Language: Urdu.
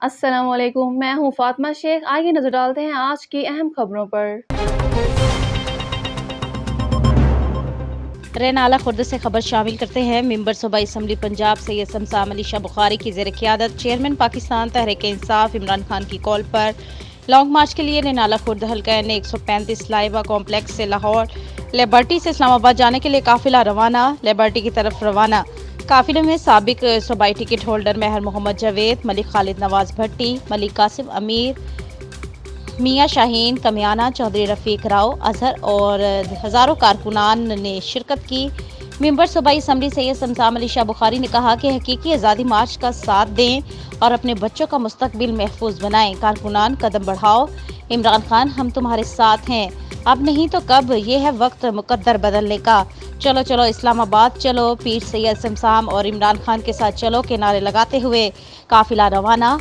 السلام علیکم، میں ہوں فاطمہ شیخ۔ آئیے نظر ڈالتے ہیں آج کی اہم خبروں پر۔ رینالہ خورد سے خبر شامل کرتے ہیں۔ ممبر صوبائی اسمبلی پنجاب سید شمسام علی شاہ بخاری کی زیر قیادت چیئرمین پاکستان تحریک انصاف عمران خان کی کال پر لانگ مارچ کے لیے رینالہ خورد حلقہ نے 135 لائبہ کمپلیکس سے لاہور لیبرٹی سے اسلام آباد جانے کے لیے قافلہ روانہ۔ لیبرٹی کی طرف روانہ قافلے میں سابق صوبائی ٹکٹ ہولڈر مہر محمد جاوید، ملک خالد نواز بھٹی، ملک قاسم امیر، میاں شاہین کمیانہ، چودھری رفیق راؤ اظہر اور ہزاروں کارکنان نے شرکت کی۔ ممبر صوبائی اسمبلی سید شمسام علی شاہ بخاری نے کہا کہ حقیقی آزادی مارچ کا ساتھ دیں اور اپنے بچوں کا مستقبل محفوظ بنائیں۔ کارکنان قدم بڑھاؤ، عمران خان ہم تمہارے ساتھ ہیں، اب نہیں تو کب، یہ ہے وقت مقدر بدلنے کا۔ چلو چلو اسلام آباد چلو، پیر سید شمسام اور عمران خان کے ساتھ چلو کے نعرے لگاتے ہوئے قافلہ روانہ